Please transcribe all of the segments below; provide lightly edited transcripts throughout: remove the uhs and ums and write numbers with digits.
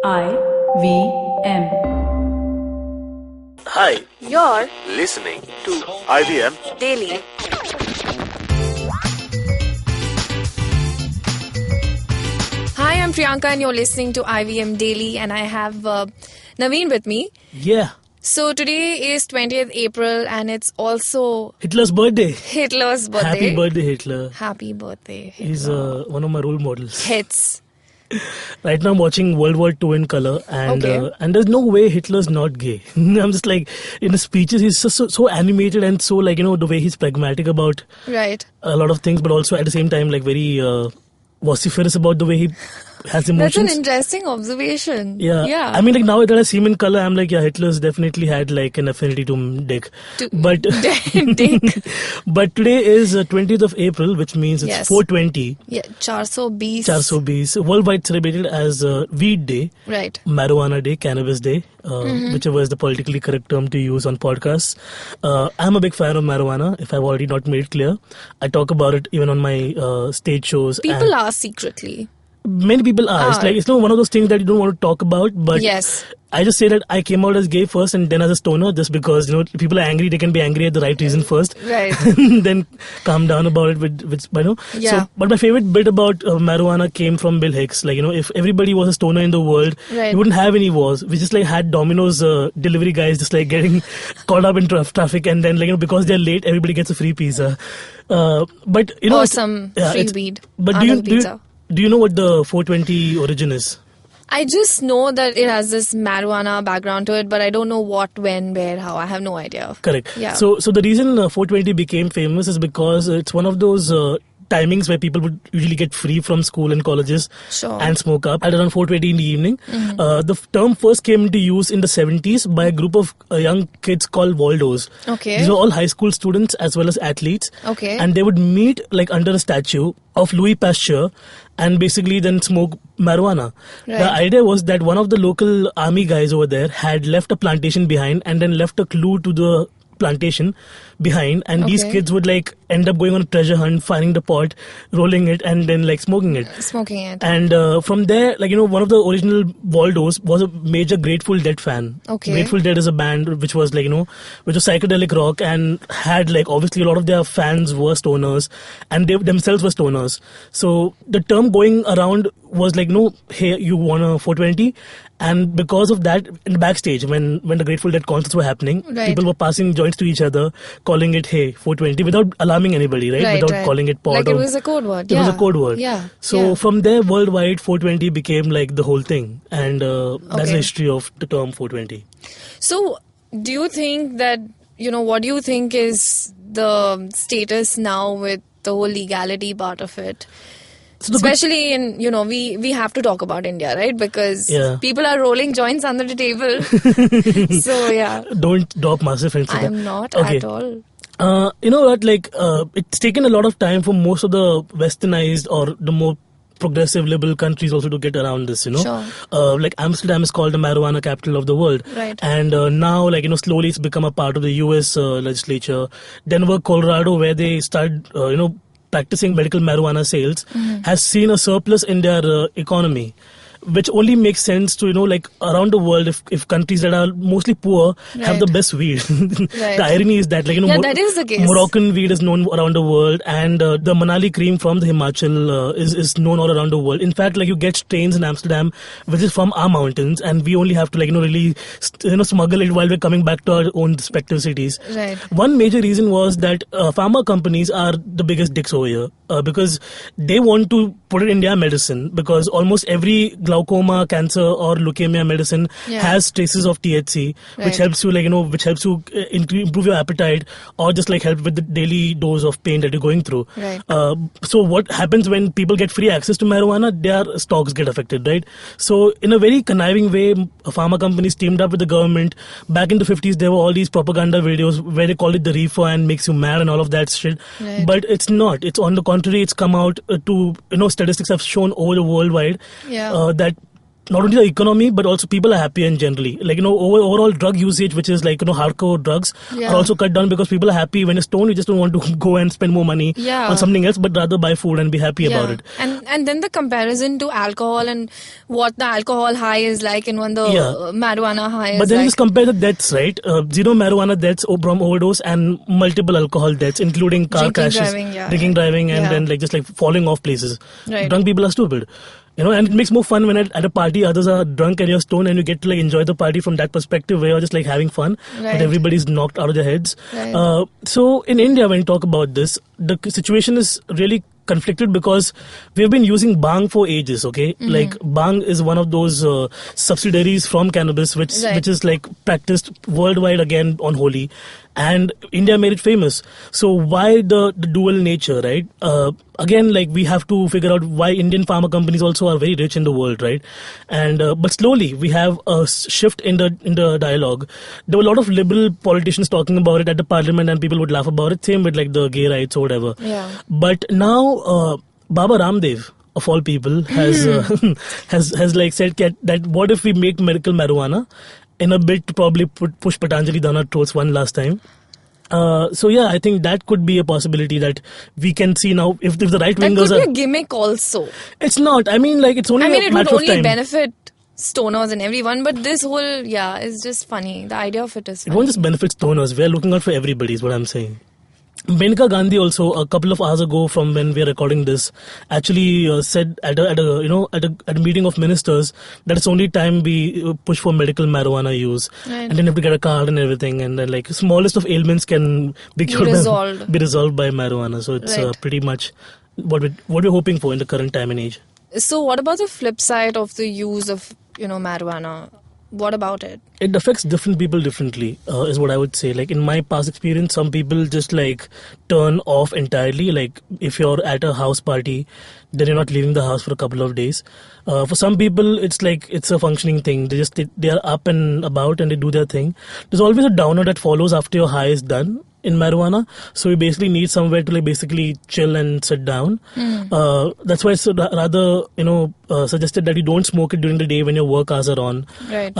IVM. Hi, You're listening to IVM. Daily. Hi, I'm Priyanka and you're listening to IVM Daily and I have Navin with me. Yeah, So today is 20th April and it's also Hitler's birthday. Hitler's birthday. Happy birthday, Hitler. Happy birthday, Hitler. He's one of my role models. Hits. Right now I'm watching World War II in color and Okay. and there's no way Hitler's not gay. I'm just like, in his speeches he's just so animated and so like, the way he's pragmatic about Right. a lot of things, but also at the same time like very vociferous about the way he has That's emotions. an interesting observation. Yeah. I mean, like now that I see him in color, I'm like, yeah, Hitler's definitely had like an affinity to Dick. But Dick. but today is 20th of April, which means it's Yes. 420. Yeah, 420. 420, worldwide celebrated as Weed Day, Right. Marijuana Day, Cannabis Day, whichever is the politically correct term to use on podcasts. I'm a big fan of marijuana, if I've already not made it clear. I talk about it even on my stage shows. People are secretly. Many people are. It's like, it's not one of those things that you don't want to talk about, but Yes. I just say that I came out as gay first and then as a stoner, just because, people are angry, they can be angry at the right reason first. Right. Then calm down about it with Yeah. So, but my favorite bit about marijuana came from Bill Hicks. Like, if everybody was a stoner in the world, Right. we wouldn't have any wars. We just like had Domino's delivery guys just like getting caught up in traffic, and then like, because they're late, everybody gets a free pizza. But Or some free weed. But Pizza. do you know what the 420 origin is? I just know that it has this marijuana background to it, but I don't know what, when, where, how. I have no idea. Correct. Yeah. So the reason 420 became famous is because it's one of those timings where people would usually get free from school and colleges Sure. and smoke up at around 4:20 in the evening. The term first came into use in the 70s by a group of young kids called Waldos. Okay. These are all high school students as well as athletes. Okay. And they would meet like under a statue of Louis Pasteur and basically then smoke marijuana. Right. The idea was that one of the local army guys over there had left a plantation behind and then left a clue to the plantation behind, and these Okay. kids would like end up going on a treasure hunt, finding the pot, rolling it, and then like smoking it. Smoking it. And from there, like, one of the original Waldos was a major Grateful Dead fan. Okay. Grateful Dead is a band which was like, which was psychedelic rock and had like, obviously a lot of their fans were stoners and they themselves were stoners. So the term going around was like, no, hey, you want a 420? And because of that, in the backstage, when the Grateful Dead concerts were happening, Right. people were passing joints to each other, calling it, hey, 420, without alarming anybody, right? Right, Without right. calling it pot. Like it or- was a code word. It was Yeah. a code word. Yeah. So Yeah. from there, worldwide, 420 became like the whole thing. And that's Okay. the history of the term 420. So, do you think that, what do you think is the status now with the whole legality part of it? So the good- Especially in, we have to talk about India, right? Because Yeah. people are rolling joints under the table. So, yeah. Don't drop massive hints. I am not Okay. at all. You know what? Like, it's taken a lot of time for most of the westernized or the more progressive liberal countries also to get around this, Sure. Like Amsterdam is called the marijuana capital of the world. Right. And now, like, slowly it's become a part of the US legislature. Denver, Colorado, where they started, practicing medical marijuana sales, has seen a surplus in their economy. Which only makes sense to, like around the world, if countries that are mostly poor have the Right. best weed. Right. The irony is that, like, Yeah, that is the case. Moroccan weed is known around the world, and the Manali cream from the Himachal is known all around the world. In fact, like, you get strains in Amsterdam, which is from our mountains, and we only have to, like, really, smuggle it while we're coming back to our own respective cities. Right. One major reason was that pharma companies are the biggest dicks over here because they want to put it in their medicine, because almost every glaucoma, cancer or leukemia medicine Yeah. has traces of THC, Right. which helps you, like, which helps you improve your appetite or just like help with the daily dose of pain that you're going through. Right. So what happens when people get free access to marijuana? Their stocks get affected, right? So in a very conniving way, pharma companies teamed up with the government. Back in the 50s, there were all these propaganda videos where they called it the reefer and makes you mad and all of that shit. Right. But it's not. It's on the contrary. It's come out to, statistics have shown over the worldwide Yeah. that not only the economy, but also people are happier in generally. Like, overall drug usage, which is like, hardcore drugs, are also cut down because people are happy. When you're stoned, you just don't want to go and spend more money on something else, but rather buy food and be happy about it. And then the comparison to alcohol and what the alcohol high is like and when the marijuana high is But then like. you just compare the deaths, right? Zero marijuana deaths from overdose and multiple alcohol deaths, including car crashes, drinking, driving, and then like just like falling off places. Right. Drunk people are stupid. And it makes more fun when at a party others are drunk and you're stoned and you get to like enjoy the party from that perspective where you're just like having fun, but everybody's knocked out of their heads. Right. So in India, when you talk about this, the situation is really conflicted because we've been using bhang for ages, okay? Like bhang is one of those subsidiaries from cannabis which is like practiced worldwide again on Holi, and India made it famous. So why the dual nature, right? Again, like we have to figure out why Indian pharma companies also are very rich in the world, right? And but slowly we have a shift in the dialogue. There were a lot of liberal politicians talking about it at the parliament, and people would laugh about it. Same with like the gay rights or whatever. Yeah. But now Baba Ramdev, of all people, has has like said that what if we make medical marijuana in a bid to probably push Patanjali down our throats one last time. So yeah, I think that could be a possibility that we can see now if the right wingers That could be a gimmick also. It's not. I mean, like it's only a matter of time. It would only benefit stoners and everyone, but this whole is just funny. The idea of it is funny. It won't just benefit stoners. We are looking out for everybody. Is what I'm saying. Menka Gandhi also a couple of hours ago from when we are recording this actually said at a meeting of ministers that it's only time we push for medical marijuana use, and then you have to get a card and everything, and then like smallest of ailments can be resolved by marijuana. So it's pretty much what we're hoping for in the current time and age. So what about the flip side of the use of marijuana? What about it? It affects different people differently, is what I would say. Like in my past experience, some people just like turn off entirely. Like if you're at a house party, then you're not leaving the house for a couple of days. For some people, it's like it's a functioning thing. They are up and about and they do their thing. There's always a downer that follows after your high is done in marijuana, so you basically need somewhere to like basically chill and sit down. That's why it's rather suggested that you don't smoke it during the day when your work hours are on. Right.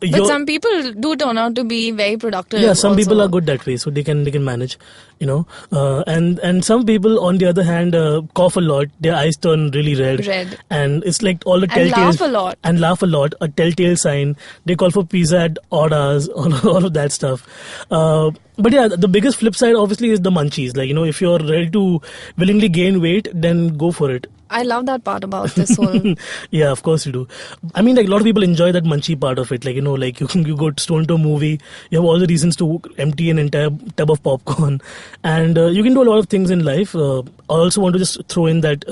But some people do turn out to be very productive. Yeah, some people are good that way, so they can manage, and some people on the other hand cough a lot, their eyes turn really red, and it's like all the telltales and laugh a lot, a telltale sign. They call for pizza at odd hours, all of that stuff. But yeah, the biggest flip side obviously is the munchies. Like, if you're ready to willingly gain weight, then go for it. I love that part about this whole... Yeah, of course you do. I mean, like a lot of people enjoy that munchie part of it. Like, like you go stoned to a movie, you have all the reasons to empty an entire tub of popcorn. And you can do a lot of things in life. I also want to just throw in that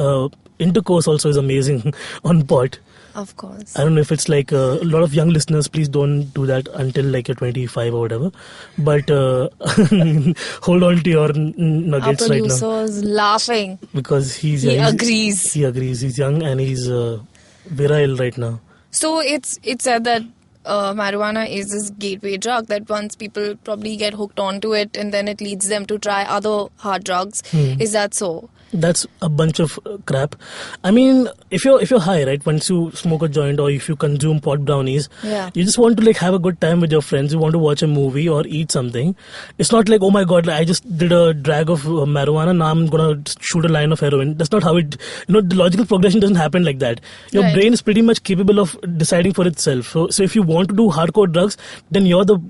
intercourse also is amazing on pot. Of course. I don't know if it's like a lot of young listeners, please don't do that until like you're 25 or whatever. But hold on to your nuggets right now. Our producer's laughing. Because he agrees. He agrees. He's young and he's virile right now. So it's said that marijuana is this gateway drug that once people probably get hooked onto it and then it leads them to try other hard drugs. Is that so? That's a bunch of crap. I mean, if you're high, right, once you smoke a joint or if you consume pot brownies, you just want to like have a good time with your friends. You want to watch a movie or eat something. It's not like, oh my god, I just did a drag of marijuana, now I'm gonna shoot a line of heroin. That's not how it. The logical progression doesn't happen like that. Your brain is pretty much capable of deciding for itself. So if you want to do hardcore drugs, then you're the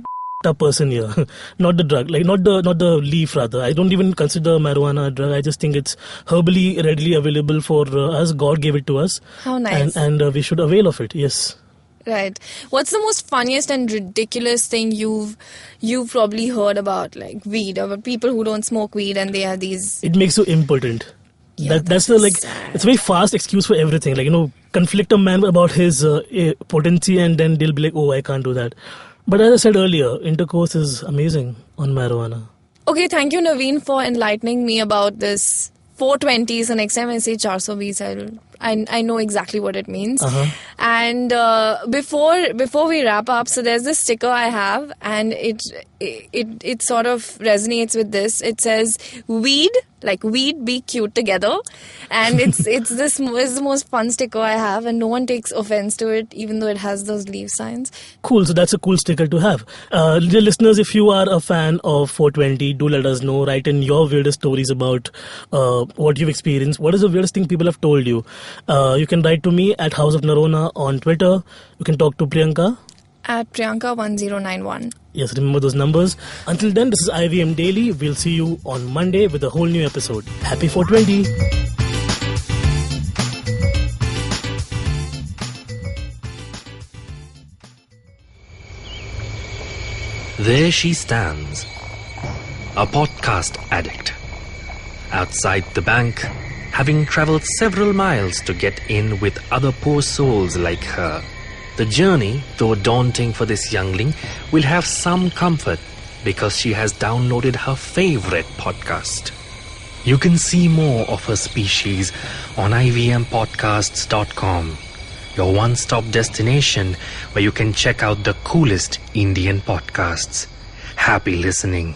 person here, not the drug, like not the leaf rather. I don't even consider marijuana a drug. I just think it's herbally readily available for us. God gave it to us. How nice. And we should avail of it. Yes. Right. What's the most funniest and ridiculous thing you've probably heard about, like weed, about people who don't smoke weed and they have these... It makes you impotent. Yeah, that's the like sad. It's a very fast excuse for everything. Like, conflict a man about his potency and then they'll be like, oh, I can't do that. But as I said earlier, intercourse is amazing on marijuana. Okay, thank you, Navin, for enlightening me about this 420. So next time I say 420, I know exactly what it means. Uh-huh. And before we wrap up, so there's this sticker I have, and it sort of resonates with this. It says weed, like weed, be cute together, and it's the most fun sticker I have, and no one takes offense to it, even though it has those leave signs. Cool. So that's a cool sticker to have. Dear listeners, if you are a fan of 420, do let us know. Write in your weirdest stories about what you've experienced. What is the weirdest thing people have told you? You can write to me at House of Narona on Twitter. You can talk to Priyanka At Priyanka1091. Yes, remember those numbers. Until then, this is IVM Daily. We'll see you on Monday with a whole new episode. Happy 420. There she stands, a podcast addict. Outside the bank, having travelled several miles to get in with other poor souls like her. The journey, though daunting for this youngling, will have some comfort because she has downloaded her favourite podcast. You can see more of her species on ivmpodcasts.com, your one-stop destination where you can check out the coolest Indian podcasts. Happy listening.